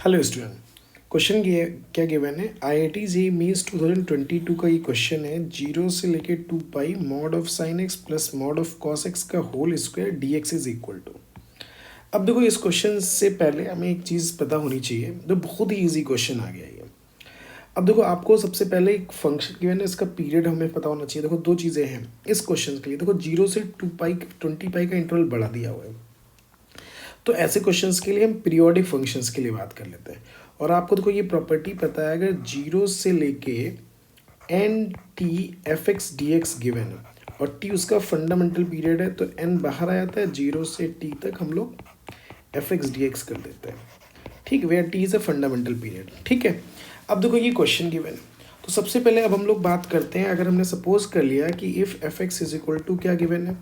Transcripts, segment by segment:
Hello student, question क्या given है। IIT JEE mains 2022 का ये क्वेश्चन है। 0 से लेके 2 pi mod of sine x plus mod of cos x का whole square dx is equal to. अब देखो, इस क्वेश्चन से पहले हमें एक चीज़ पता होनी चाहिए। तो बहुत ही इजी क्वेश्चन आ गया ये। अब देखो, आपको सबसे पहले एक फंक्शन गिवन है, इसका पीरियड हमें पता होना चाहिए। देखो, दो चीज़ें हैं इस क्वेश्चन के लिए। देखो, 0 से 2 पाई 20 पाई का इंटरवल बढ़ा दिया हुआ है। तो ऐसे क्वेश्चंस के लिए हम पीरियोडिक फंक्शंस के लिए बात कर लेते हैं। और आपको देखो, ये प्रॉपर्टी पता है, अगर 0 से लेके N T F X D X given है और टी उसका फंडामेंटल पीरियड है, तो एन बाहर आ जाता है। 0 से टी तक हम लोग एफ एक्स डी एक्स कर देते हैं। ठीक, where T is a fundamental period. ठीक है, अब देखो ये क्वेश्चन गिवन है। तो सबसे पहले अब हम लोग बात करते हैं, अगर हमने सपोज कर लिया कि if F X is equal to क्या गिवन है,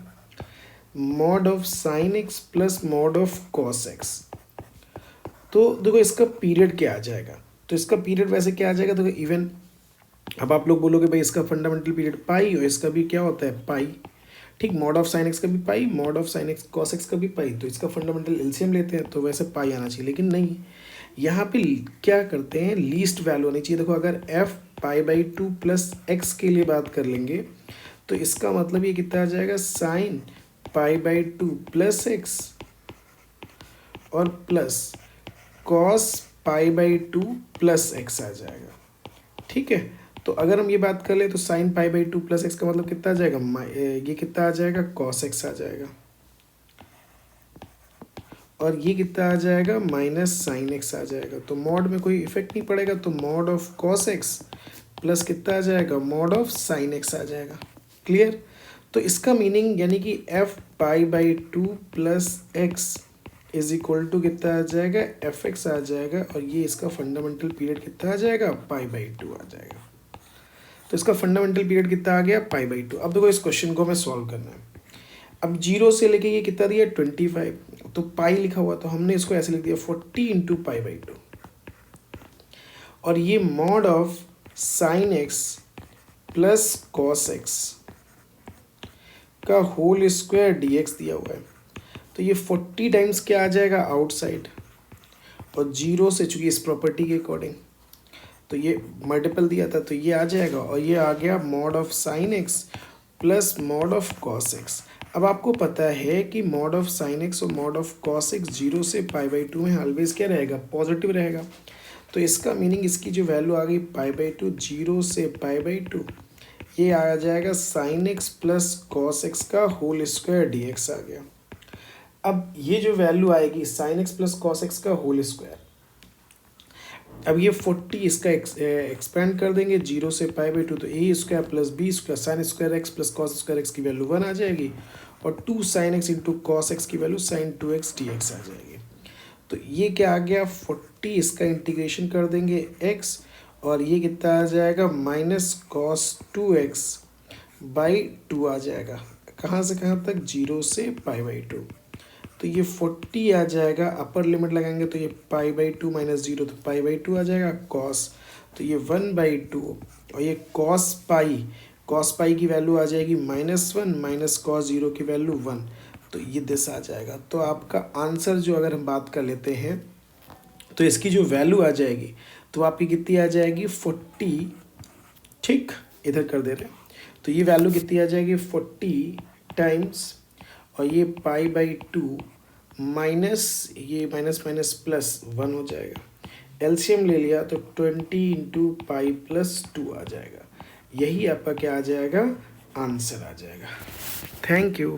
mod of sine x plus mod of cos X. तो देखो, इसका पीरियड क्या आ जाएगा। तो इसका पीरियड वैसे क्या आ जाएगा, देखो इवन। अब आप लोग बोलोगे भाई इसका फंडामेंटल पीरियड पाई और इसका भी क्या होता है, पाई। ठीक, मॉड ऑफ साइन एक्स का भी pi, mod of sine x cos x का भी पाई। तो इसका फंडामेंटल एलसीएम लेते हैं तो वैसे पाई आना चाहिए, लेकिन नहीं। यहाँ पे क्या करते हैं, लीस्ट वैल्यू होनी चाहिए। देखो, अगर F pi by 2 plus x के लिए बात कर लेंगे तो इसका मतलब ये कितना आ जाएगा, sine pi by 2 plus x और plus cos pi by 2 plus x आ जाएगा। ठीक है, तो अगर हम ये बात कर ले तो sign pi by 2 plus x का मतलब कितना आ जाएगा, ये कितना आ जाएगा, कॉस एक्स आ जाएगा। और ये कितना आ जाएगा, माइनस साइन एक्स आ जाएगा। तो मॉड में कोई इफेक्ट नहीं पड़ेगा, तो mod of cos X plus कितना आ जाएगा, मॉड ऑफ साइन एक्स आ जाएगा। क्लियर। तो इसका मीनिंग यानी कि F pi by 2 plus X is equal to कितना आ जाएगा, एफ एक्स आ जाएगा। और ये इसका फंडामेंटल पीरियड कितना आ जाएगा, पाई बाई 2 आ जाएगा। तो इसका फंडामेंटल पीरियड कितना आ गया, पाई बाई 2। अब देखो, इस क्वेश्चन को हमें सॉल्व करना है। अब 0 से लेके ये कितना दिया, 25। तो पाई लिखा हुआ, तो हमने इसको ऐसे लिख दिया 40 इंटू पाई बाई 2। और ये mod of sine x plus cos x का होल स्क्वायर डीएक्स दिया हुआ है। तो ये 40 टाइम्स क्या आ जाएगा, आउटसाइड। और 0 से, चूंकि इस प्रॉपर्टी के अकॉर्डिंग तो ये मल्टीपल दिया था, तो ये आ जाएगा। और ये आ गया mod of sine x plus mod of cos x. अब आपको पता है कि मॉड ऑफ साइन एक्स और मॉड ऑफ कॉस एक्स 0 से पाई बाई 2 में ऑलवेज क्या रहेगा, पॉजिटिव रहेगा। तो इसका मीनिंग, इसकी जो वैल्यू आ गई पाई बाई 2, 0 से पाई बाई 2, ये आ जाएगा sine x plus cos x का होल स्क्वायर डी एक्स आ गया। अब ये जो वैल्यू आएगी sine x plus cos x का होल स्क्वायर, अब ये 40 इसका एक्सपेंड कर देंगे 0 से पाई बाई 2, तो a square plus b square sine square x plus cos square x की वैल्यू 1 आ जाएगी। और 2 sine x into cos x की वैल्यू साइन 2x dx आ जाएगी। तो ये क्या आ गया, 40 इसका इंटीग्रेशन कर देंगे x, और ये कितना आ जाएगा, माइनस कॉस 2x बाई 2 आ जाएगा। कहाँ से कहाँ तक, 0 से पाई बाई 2। तो ये 40 आ जाएगा, अपर लिमिट लगाएंगे तो ये पाई बाई 2 माइनस 0, तो पाई बाई 2 आ जाएगा। कॉस, तो ये 1/2। और ये कॉस पाई की वैल्यू आ जाएगी -1 माइनस कॉस 0 की वैल्यू 1। तो ये दिस आ जाएगा। तो आपका आंसर जो, अगर हम बात कर लेते हैं, तो इसकी जो वैल्यू आ जाएगी तो आपकी कितनी आ जाएगी, 40। ठीक, इधर कर दे रहे हैं। तो ये वैल्यू कितनी आ जाएगी, 40 टाइम्स, और ये पाई बाई 2 माइनस ये माइनस माइनस प्लस 1 हो जाएगा। एलसीएम ले लिया तो 20 इंटू पाई प्लस 2 आ जाएगा। यही आपका क्या आ जाएगा, आंसर आ जाएगा। Thank you.